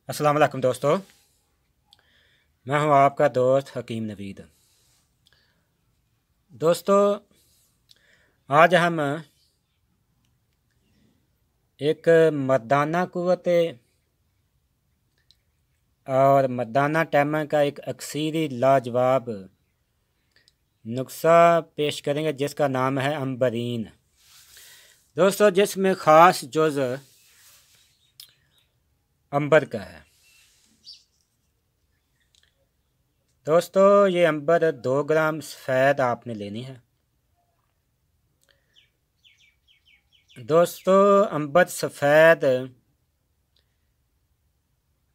अस्सलाम वालेकुम दोस्तों, मैं हूं आपका दोस्त हकीम नवीद। दोस्तों, आज हम एक मर्दाना कुव्वत और मर्दाना टैमा का एक अक्सीरी लाजवाब नुस्खा पेश करेंगे जिसका नाम है अंबरीन। दोस्तों, जिसमें ख़ास जुज़ अंबर का है। दोस्तों, ये अंबर 2 ग्राम सफ़ेद आपने लेनी है। दोस्तों, अंबर सफ़ेद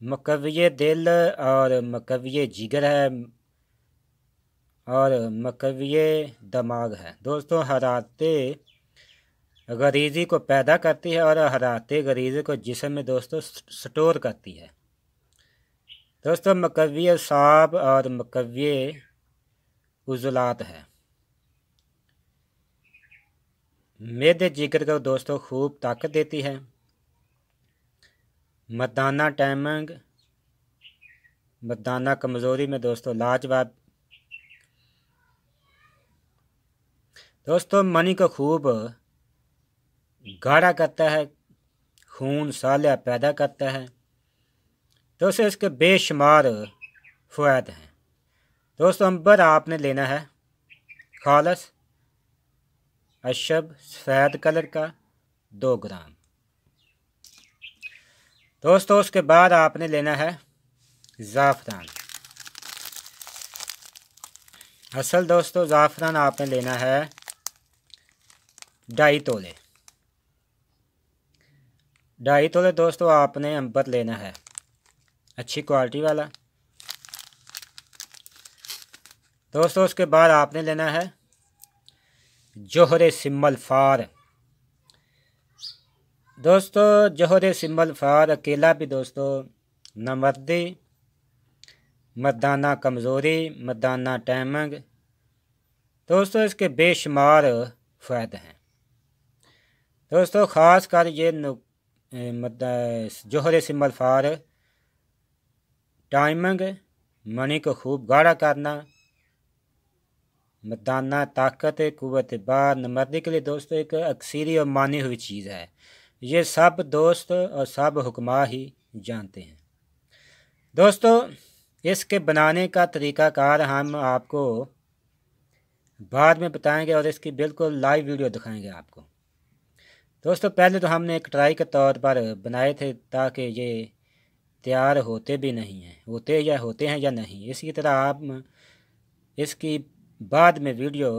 मकविये दिल और मकविये जिगर है और मकविये दिमाग है। दोस्तों, हरारते गरीज़ी को पैदा करती है और हरारते गरीज़ी को जिस्म में दोस्तों स्टोर करती है। दोस्तों, मकविये साब और मकविये उज़लात है। मेदे जिगर को दोस्तों खूब ताकत देती है। मर्दाना टाइमिंग, मर्दाना कमज़ोरी में दोस्तों लाजवाब। दोस्तों, मनी को खूब गाढ़ा करता है, खून सालिया पैदा करता है। दोस्तों, इसके बेशुमार फ़वाद हैं। दोस्तों, अंबर आपने लेना है खालस अशब सफ़ेद कलर का 2 ग्राम। दोस्तों, उसके बाद आपने लेना है ज़ाफ़रान असल। दोस्तों, ज़ाफ़रान आपने लेना है 2.5 तोले। 2.5 तोले दोस्तों आपने अंबर लेना है अच्छी क्वालिटी वाला। दोस्तों, उसके बाद आपने लेना है जोहरे सिम्मल फार। दोस्तों, जोहरे सिम्मल फार अकेला भी दोस्तों नमर्दी, मर्दाना कमज़ोरी, मर्दाना टाइमिंग। दोस्तों, इसके बेशुमार फ़ायदे हैं। दोस्तों, ख़ास कर ये जोहरे सिम्मल फार टाइमिंग, मनी को खूब गाढ़ा करना, मर्दाना ताकत, कुव्वत बार, नमर्दी के लिए दोस्तों एक अक्सीरी और मानी हुई चीज़ है। ये सब दोस्त और सब हुक्मा ही जानते हैं। दोस्तों, इसके बनाने का तरीक़ाकार हम आपको बाद में बताएंगे और इसकी बिल्कुल लाइव वीडियो दिखाएंगे आपको। दोस्तों, पहले तो हमने एक ट्राई के तौर पर बनाए थे ताकि ये तैयार होते भी नहीं हैं, होते हैं या नहीं। इसी तरह आप इसकी बाद में वीडियो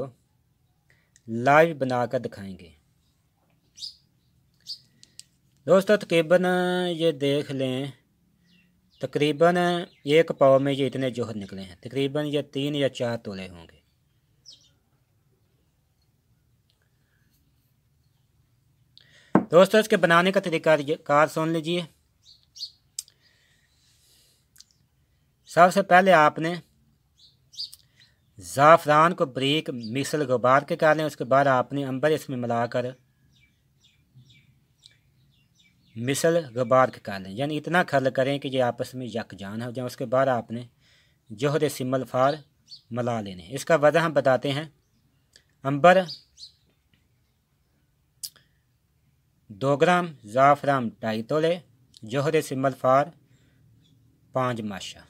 लाइव बनाकर दिखाएंगे। दोस्तों, तकरीबन ये देख लें, तकरीबन 1 पाव में ये इतने जोहर निकले हैं। तकरीबन ये 3 या 4 तोले होंगे। दोस्तों, इसके बनाने का तरीका कार सुन लीजिए। सबसे पहले आपने ज़ाफ़रान को बारीक मिसल गुबार के कर लें। उसके बाद आपने अंबर इसमें मिलाकर मिसल गुबार के कर लें, यानी इतना खल करें कि ये आपस में यकजान हो जाए। उसके बाद आपने जोहरे सिम्मल फार मिला लेने। इसका वजह हम बताते हैं। अंबर 2 ग्राम, ज़ाफ़रान 2.5 तोले, जोहरे सिम्मल फार 5 माशा।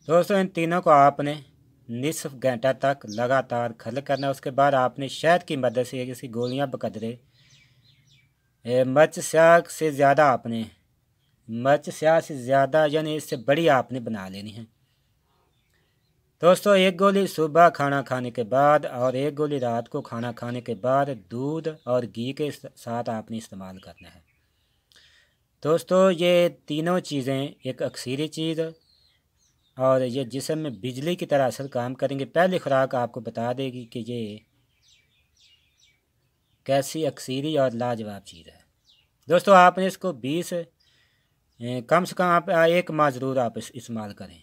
दोस्तों, इन तीनों को आपने निसफ घंटा तक लगातार खल करना। उसके बाद आपने शहद की मदद से किसी गोलियां बकदरे मिर्च स्याह से ज़्यादा आपने मिर्च स्याह से ज़्यादा यानी इससे बड़ी आपने बना लेनी है। दोस्तों, 1 गोली सुबह खाना खाने के बाद और 1 गोली रात को खाना खाने के बाद दूध और घी के साथ आपने इस्तेमाल करना है। दोस्तों, ये तीनों चीज़ें एक अक्सीरी चीज़ और ये जिस्म में बिजली की तरह असर काम करेंगे। पहली खुराक आपको बता देगी कि ये कैसी अक्सीरी और लाजवाब चीज़ है। दोस्तों, आपने इसको 20 कम से कम आप 1 माह ज़रूर आप इस्तेमाल करें,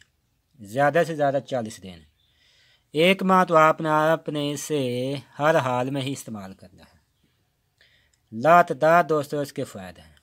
ज़्यादा से ज़्यादा 40 दिन। 1 माह तो आपने इसे हर हाल में ही इस्तेमाल करना है। लातदार दोस्तों इसके फ़ायदे हैं।